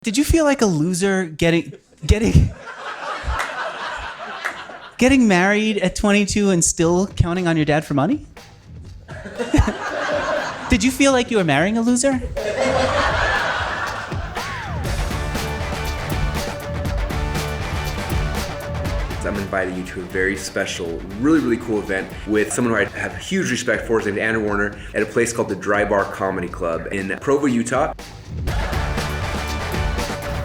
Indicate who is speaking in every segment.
Speaker 1: Did you feel like a loser getting married at 22 and still counting on your dad for money? Did you feel like you were marrying a loser?
Speaker 2: I'm inviting you to a very special, really cool event with someone who I have huge respect for. His name is Andrew Warner at a place called the Dry Bar Comedy Club in Provo, Utah.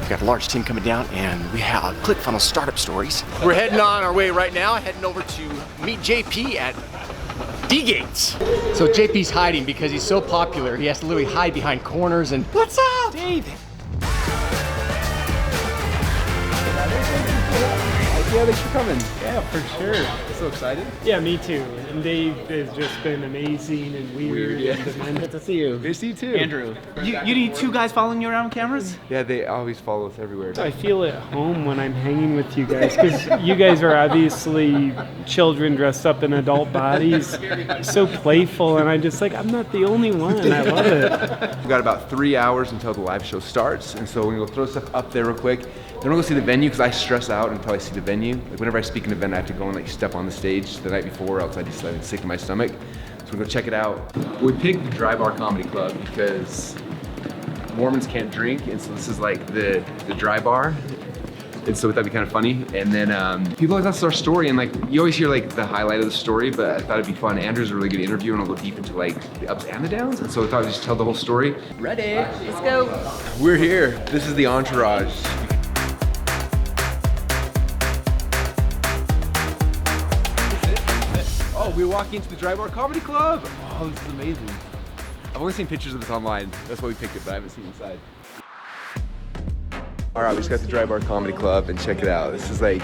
Speaker 3: We've got a large team coming down and we have Clickfunnels startup stories.
Speaker 4: We're heading on our way right now, heading over to meet JP at D-Gates. So JP's hiding because he's so popular, he has to literally hide behind corners and, what's up, Dave?
Speaker 5: Yeah, thanks for coming.
Speaker 6: Yeah, for sure.
Speaker 5: So excited.
Speaker 6: Yeah, me too. And Dave has just been amazing and weird.
Speaker 5: Yeah.
Speaker 6: And good to see you.
Speaker 5: Good to see you too.
Speaker 1: Andrew, you need two guys following you around with cameras?
Speaker 5: Yeah, they always follow us everywhere.
Speaker 6: I feel at home when I'm hanging with you guys because you guys are obviously children dressed up in adult bodies. So playful, and I'm not the only one. I love it.
Speaker 5: We've got about 3 hours until the live show starts, and so we're gonna go throw stuff up there real quick. Then we'll go see the venue because I stress out until I see the venue. Like whenever I speak an event, I have to go and step on the stage the night before, else I just sick to my stomach. So we're gonna go check it out. We picked the Dry Bar Comedy Club because Mormons can't drink, and so this is like the dry bar. And so we thought it'd be kind of funny. And then people always ask our story, and you always hear the highlight of the story, but I thought it'd be fun. Andrew's a really good interview, and I'll go deep into the ups and the downs. And so I thought I'd just tell the whole story.
Speaker 7: Ready? Let's go.
Speaker 5: We're here. This is the entourage. Oh, we're walking into the Dry Bar Comedy Club. Oh, this is amazing. I've only seen pictures of this online. That's why we picked it, but I haven't seen inside. All right, we just got the Dry Bar Comedy Club, and check it out. This is the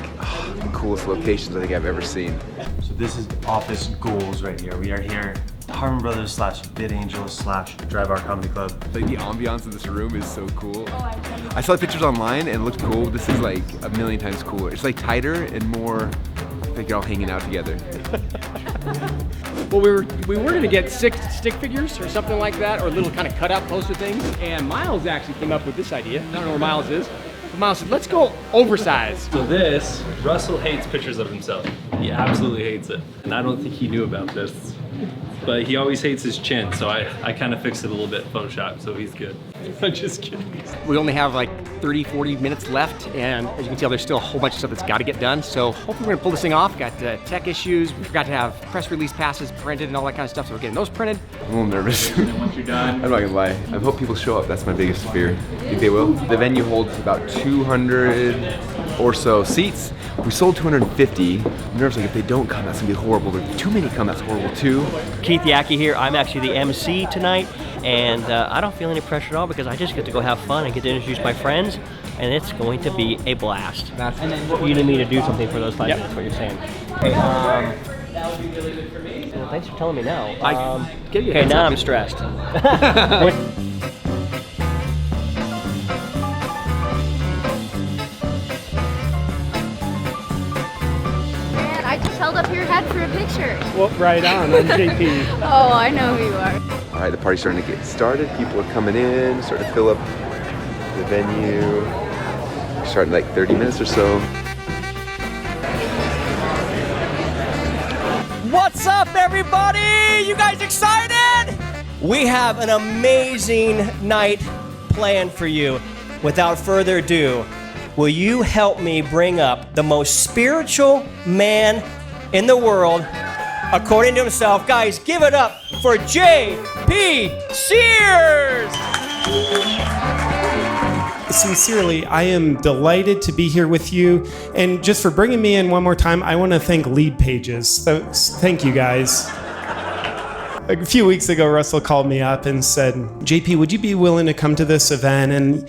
Speaker 5: coolest locations I think I've ever seen.
Speaker 8: So this is office goals right here. We are here, Harmon Brothers / VidAngels / Dry Bar Comedy Club.
Speaker 5: The ambiance of this room is so cool. I saw the pictures online and it looked cool. This is a million times cooler. It's tighter and more you're all hanging out together.
Speaker 4: Well, we were gonna get 6 stick figures or something like that, or little kind of cutout poster things, and Miles actually came up with this idea. I don't know where Miles is. But Miles said, let's go oversized.
Speaker 9: So Russell hates pictures of himself. He absolutely hates it. And I don't think he knew about this. But he always hates his chin, so I kind of fixed it a little bit Photoshop, so he's good. I'm just kidding.
Speaker 4: We only have 30, 40 minutes left, and as you can tell, there's still a whole bunch of stuff that's got to get done. So hopefully we're gonna pull this thing off. Got tech issues. We forgot to have press release passes printed and all that kind of stuff, so we're getting those printed.
Speaker 5: I'm a little nervous.
Speaker 9: Once you're done.
Speaker 5: I'm not gonna lie. I hope people show up. That's my biggest fear. Think they will? The venue holds about 200 or so seats. We sold 250. I'm nervous if they don't come, that's gonna be horrible. If too many come, that's horrible too.
Speaker 7: Keith Yackey here. I'm actually the MC tonight, and I don't feel any pressure at all because I just get to go have fun and get to introduce my friends, and it's going to be a blast. And then you need me to do something for those 5 minutes, what you're saying. Okay, well, thanks for telling me now. Okay, now I'm stressed.
Speaker 10: I just held up your head for a picture.
Speaker 6: Well, right on. I'm JP.
Speaker 10: Oh, I know who you are.
Speaker 5: All right, the party's starting to get started. People are coming in, starting to fill up the venue. Starting in 30 minutes or so.
Speaker 7: What's up, everybody? You guys excited? We have an amazing night planned for you. Without further ado, will you help me bring up the most spiritual man in the world, according to himself? Guys, give it up for JP Sears!
Speaker 6: Sincerely, I am delighted to be here with you. And just for bringing me in one more time, I want to thank Lead Pages. So, thank you, guys. A few weeks ago, Russell called me up and said, JP, would you be willing to come to this event and,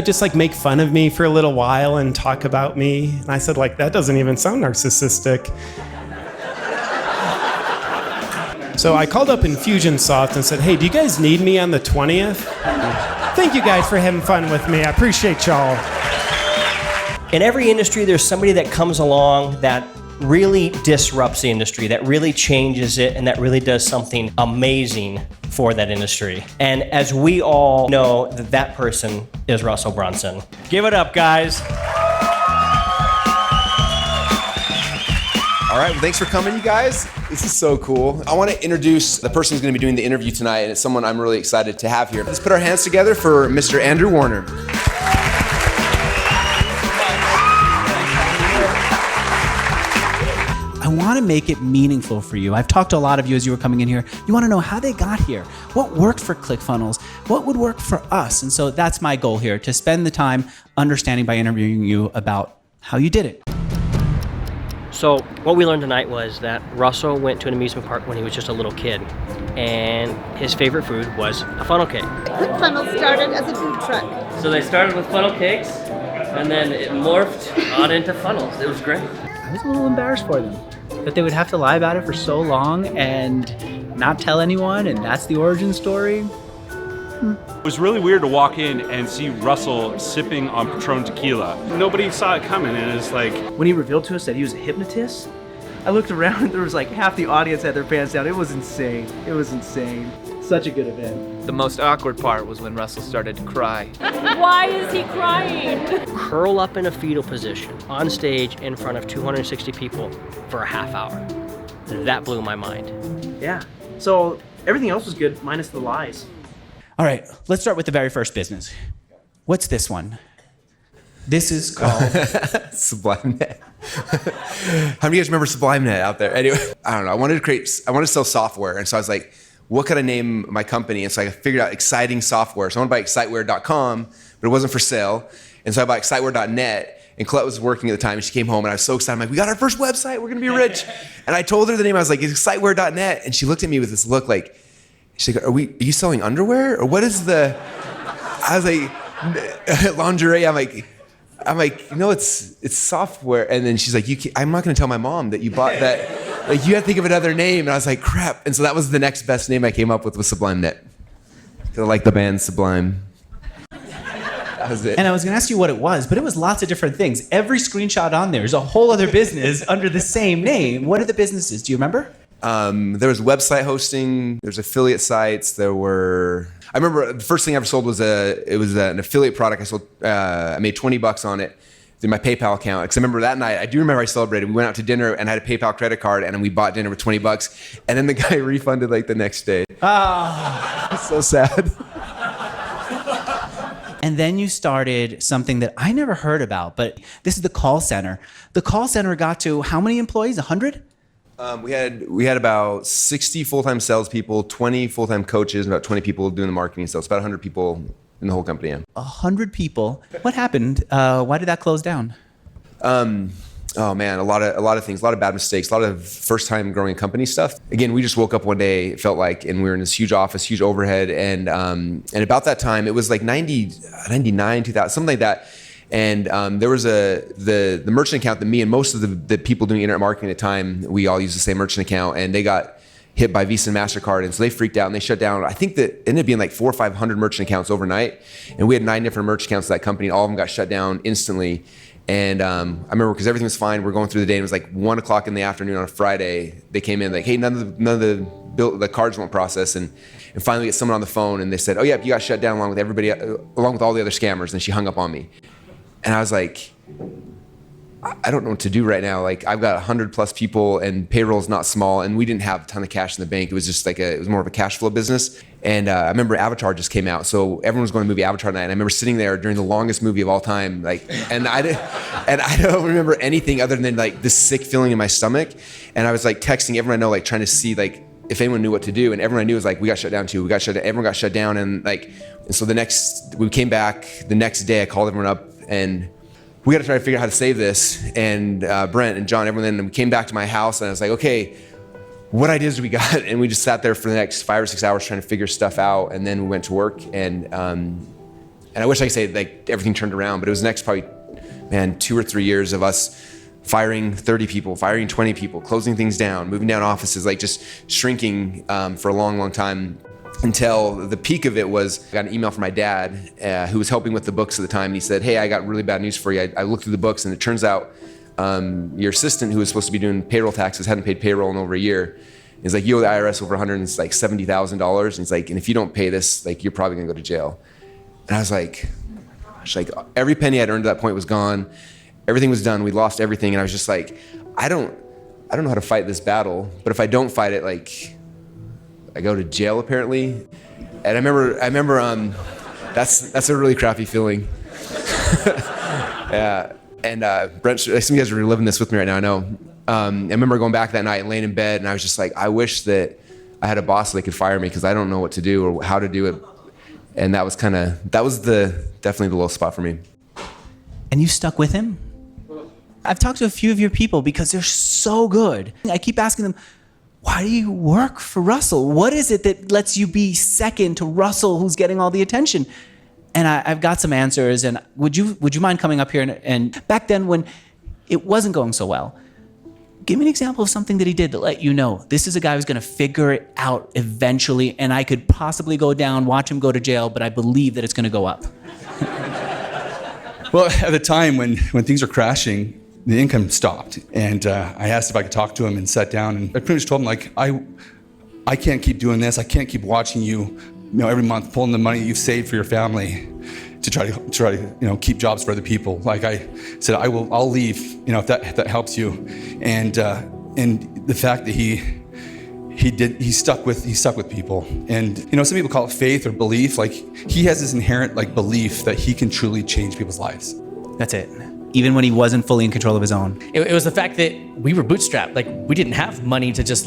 Speaker 6: just make fun of me for a little while and talk about me? And I said, that doesn't even sound narcissistic. So I called up Infusionsoft and said, hey, do you guys need me on the 20th? Thank you guys for having fun with me. I appreciate y'all.
Speaker 7: In every industry, there's somebody that comes along that really disrupts the industry, that really changes it, and that really does something amazing for that industry. And as we all know, that person is Russell Brunson. Give it up, guys.
Speaker 2: All right, well, thanks for coming, you guys. This is so cool. I want to introduce the person who's going to be doing the interview tonight, and it's someone I'm really excited to have here. Let's put our hands together for Mr. Andrew Warner.
Speaker 1: I want to make it meaningful for you. I've talked to a lot of you as you were coming in here. You want to know how they got here, what worked for Clickfunnels, what would work for us. And so that's my goal here, to spend the time understanding by interviewing you about how you did it.
Speaker 7: So what we learned tonight was that Russell went to an amusement park when he was just a little kid, and his favorite food was a funnel cake.
Speaker 10: Clickfunnels started as a food truck.
Speaker 11: So they started with funnel cakes, and then it morphed on into funnels. It was great.
Speaker 1: I was a little embarrassed for them, that they would have to lie about it for so long and not tell anyone, and that's the origin story.
Speaker 12: It was really weird to walk in and see Russell sipping on Patron tequila. Nobody saw it coming, and it's like...
Speaker 13: When he revealed to us that he was a hypnotist, I looked around and there was like half the audience had their pants down. It was insane. It was insane. Such a good event.
Speaker 14: The most awkward part was when Russell started to cry.
Speaker 15: Why is he crying?
Speaker 7: Curl up in a fetal position on stage in front of 260 people for a half hour. That blew my mind.
Speaker 13: Yeah. So everything else was good, minus the lies.
Speaker 1: All right, let's start with the very first business. What's this one? This is called
Speaker 2: SublimeNet. How many of you guys remember SublimeNet out there? Anyway, I don't know. I wanted to sell software, and so I was like, what could I name my company? And so I figured out exciting software. So I wanted to buy exciteware.com, but it wasn't for sale. And so I bought exciteware.net, and Colette was working at the time, and she came home, and I was so excited. I'm like, we got our first website. We're going to be rich. And I told her the name. I was like, it's exciteware.net. And she looked at me with this look like, she's like, are you selling underwear? Or what is the... I was like, lingerie. I'm like, no, it's software. And then she's like, I'm not going to tell my mom that you bought that. Like, you have to think of another name. And I was like, crap. And so that was the next best name I came up with, was SublimeNet. Because I like the band Sublime. That was it.
Speaker 1: And I was going to ask you what it was, but it was lots of different things. Every screenshot on there is a whole other business under the same name. What are the businesses? Do you remember?
Speaker 2: There was website hosting. There's affiliate sites. I remember the first thing I ever sold was an affiliate product. I sold. I made $20 on it through my PayPal account. Because I remember that night. I do remember I celebrated. We went out to dinner and I had a PayPal credit card, and then we bought dinner with $20. And then the guy refunded like the next day. So sad.
Speaker 1: And then you started something that I never heard about, but this is the call center. The call center got to how many employees? 100?
Speaker 2: We had about 60 full-time salespeople, 20 full-time coaches, and about 20 people doing the marketing. So it's about 100 people in the whole company. Yeah.
Speaker 1: 100 people. What happened? Why did that close down?
Speaker 2: Oh man, a lot of things, a lot of bad mistakes, a lot of first-time growing company stuff. Again, we just woke up one day, it felt like, and we were in this huge office, huge overhead, and about that time, it was like 99, 2000, something like that. And there was the merchant account that me and most of the people doing internet marketing at the time, we all used the same merchant account, and they got hit by Visa and MasterCard, and so they freaked out and they shut down. I think that it ended up being like 400 or 500 merchant accounts overnight, and we had 9 different merchant accounts at that company, and all of them got shut down instantly. And I remember, because everything was fine, we're going through the day, and it was like 1 o'clock in the afternoon on a Friday. They came in like, hey, none of the cards won't process, and finally we get someone on the phone, and they said, oh yeah, you got shut down along with everybody, along with all the other scammers. And she hung up on me. And I was like, I don't know what to do right now. Like, I've got 100 plus people, and payroll's not small, and we didn't have a ton of cash in the bank. It was just like it was more of a cash flow business. And I remember Avatar just came out, so everyone was going to movie Avatar night. And I remember sitting there during the longest movie of all time, like, and I don't remember anything other than like this sick feeling in my stomach. And I was like texting everyone I know, like trying to see like if anyone knew what to do. And everyone I knew was like, we got shut down too. Everyone got shut down, and so we came back the next day. I called everyone up, and we got to try to figure out how to save this. And Brent and John, everyone, then we came back to my house, and I was like, okay, what ideas do we got? And we just sat there for the next 5 or 6 hours trying to figure stuff out. And then we went to work, and I wish I could say like everything turned around, but it was the next probably, 2 or 3 years of us firing 30 people, firing 20 people, closing things down, moving down offices, like just shrinking for a long, long time. Until the peak of it was, I got an email from my dad, who was helping with the books at the time. And he said, hey, I got really bad news for you. I looked through the books, and it turns out your assistant, who was supposed to be doing payroll taxes, hadn't paid payroll in over a year. He's like, you owe the IRS over $170,000. And he's like, and if you don't pay this, like, you're probably gonna go to jail. And I was like, gosh, like every penny I'd earned at that point was gone. Everything was done. We lost everything. And I was just like, I don't know how to fight this battle. But if I don't fight it, like, I go to jail apparently. And I remember that's a really crappy feeling. Yeah. And Brent, some of you guys are reliving this with me right now, I know. I remember going back that night and laying in bed, and I was just like, I wish that I had a boss that could fire me, because I don't know what to do or how to do it. And that was definitely the low spot for me.
Speaker 1: And you stuck with him? I've talked to a few of your people because they're so good. I keep asking them, why do you work for Russell? What is it that lets you be second to Russell, who's getting all the attention? And I've got some answers. And would you mind coming up here and back then when it wasn't going so well, give me an example of something that he did to let you know this is a guy who's going to figure it out eventually, and I could possibly go down, watch him go to jail, but I believe that it's going to go up.
Speaker 16: Well, at the time when things were crashing, the income stopped, and I asked if I could talk to him and sat down, and I pretty much told him, like, I can't keep doing this. I can't keep watching you every month pulling the money you've saved for your family to try to keep jobs for other people. Like I said, I'll leave, if that helps you. And the fact that he stuck with people. And some people call it faith or belief. Like he has this inherent belief that he can truly change people's lives.
Speaker 1: That's it. Even when he wasn't fully in control of his own.
Speaker 17: It was the fact that we were bootstrapped. Like we didn't have money to just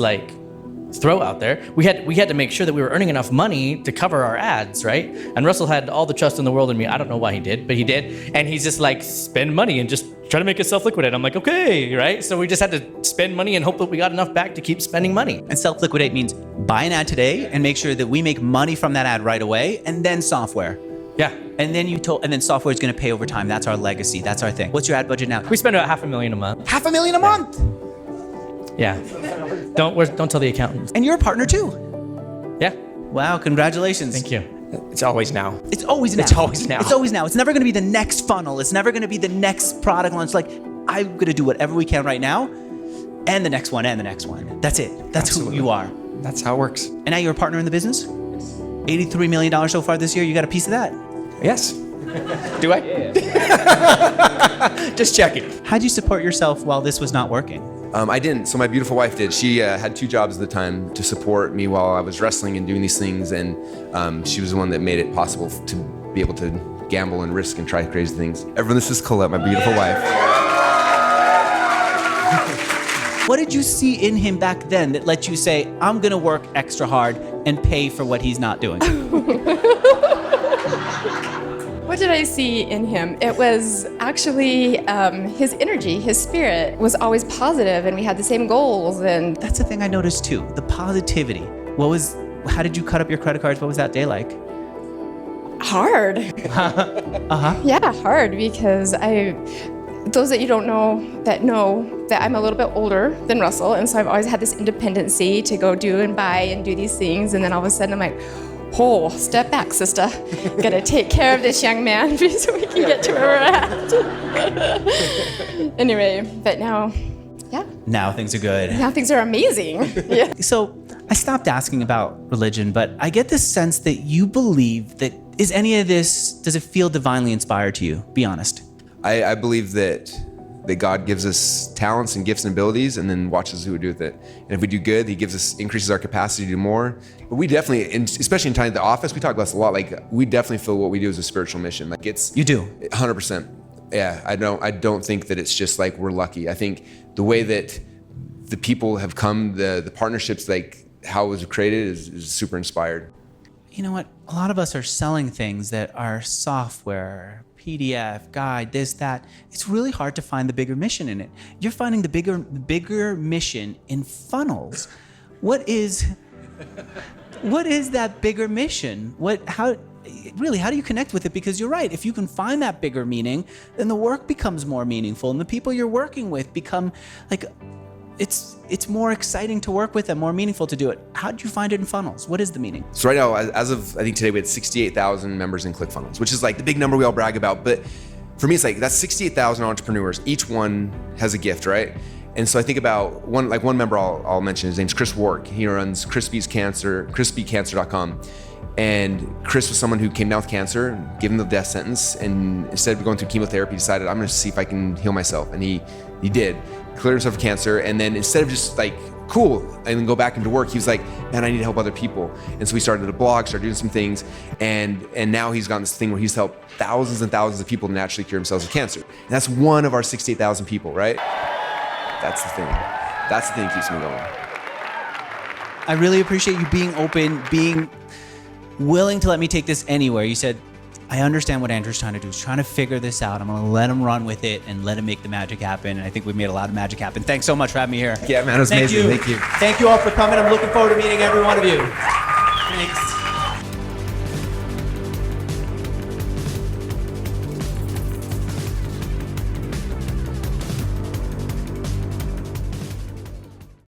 Speaker 17: throw out there. We had to make sure that we were earning enough money to cover our ads, right? And Russell had all the trust in the world in me. I don't know why he did, but he did. And he's just spend money and just try to make it self-liquidate. I'm like, okay, right? So we just had to spend money and hope that we got enough back to keep spending money.
Speaker 1: And self-liquidate means buy an ad today and make sure that we make money from that ad right away, and then software.
Speaker 17: Yeah.
Speaker 1: And then software is going to pay over time. That's our legacy. That's our thing. What's your ad budget now?
Speaker 17: We spend about $500,000 a month.
Speaker 1: $500,000 a month?
Speaker 17: Yeah. Don't tell the accountant.
Speaker 1: And you're a partner too.
Speaker 17: Yeah.
Speaker 1: Wow, congratulations.
Speaker 17: Thank you.
Speaker 4: It's always now.
Speaker 1: It's always now.
Speaker 4: It's always now.
Speaker 1: It's always now. It's never going to be the next funnel. It's never going to be the next product launch. Like, I'm going to do whatever we can right now, and the next one, and the next one. That's it. That's Absolutely. Who you are.
Speaker 4: That's how it works.
Speaker 1: And now you're a partner in the business? $83 million so far this year. You got a piece of that?
Speaker 4: Yes. Do I? Yeah. Just checking.
Speaker 1: How'd you support yourself while this was not working?
Speaker 2: I didn't. So my beautiful wife did. She had 2 jobs at the time to support me while I was wrestling and doing these things. And she was the one that made it possible to be able to gamble and risk and try crazy things. Everyone, this is Colette, my beautiful wife.
Speaker 1: What did you see in him back then that let you say, I'm going to work extra hard and pay for what he's not doing?
Speaker 18: What did I see in him? It was actually his energy, his spirit was always positive, and we had the same goals. And
Speaker 1: that's the thing I noticed too, the positivity. How did you cut up your credit cards? What was that day like?
Speaker 18: Hard. Yeah, hard, because those that you don't know that I'm a little bit older than Russell, and so I've always had this independency to go do and buy and do these things, and then all of a sudden I'm like, oh, step back, sister. Gotta take care of this young man so we can get to where we're at. Anyway, but now, yeah.
Speaker 1: Now things are good.
Speaker 18: Now things are amazing. Yeah.
Speaker 1: So I stopped asking about religion, but I get this sense that you believe that, does it feel divinely inspired to you? Be honest.
Speaker 2: I believe that God gives us talents and gifts and abilities, and then watches who we do with it. And if we do good, he increases our capacity to do more. But we definitely, especially in time at the office, we talk about this a lot. Like, we definitely feel what we do is a spiritual mission. Like,
Speaker 1: you do
Speaker 2: 100%. Yeah, I don't think that it's just like we're lucky. I think the way that the people have come, the partnerships, like how it was created, is super inspired.
Speaker 1: You know what? A lot of us are selling things that are software, PDF, guide, this, that. It's really hard to find the bigger mission in it. You're finding the bigger mission in funnels. What is that bigger mission? How do you connect with it? Because you're right. If you can find that bigger meaning, then the work becomes more meaningful, and the people you're working with become like, it's more exciting to work with and more meaningful to do it. How did you find it in funnels? What is the meaning?
Speaker 2: So right now, as of, I think today, we had 68,000 members in Clickfunnels, which is like the big number we all brag about. But for me, it's like, that's 68,000 entrepreneurs. Each one has a gift, right? And so I think about one member I'll mention. His name's Chris Wark. He runs crispycancer.com. And Chris was someone who came down with cancer, given the death sentence, and instead of going through chemotherapy, decided I'm going to see if I can heal myself. And he did, cleared himself of cancer. And then instead of just like, cool, and then go back into work, he was like, man, I need to help other people. And so he started a blog, started doing some things, and now he's gotten this thing where he's helped thousands and thousands of people naturally cure themselves of cancer. And that's one of our 68,000 people, right? That's the thing. That's the thing that keeps me going.
Speaker 1: I really appreciate you being open, being willing to let me take this anywhere. You said, I understand what Andrew's trying to do. He's trying to figure this out. I'm going to let him run with it and let him make the magic happen. And I think we've made a lot of magic happen. Thanks so much for having me here.
Speaker 2: Yeah, man, it was amazing. Thank you.
Speaker 1: Thank you all for coming. I'm looking forward to meeting every one of you. Thanks.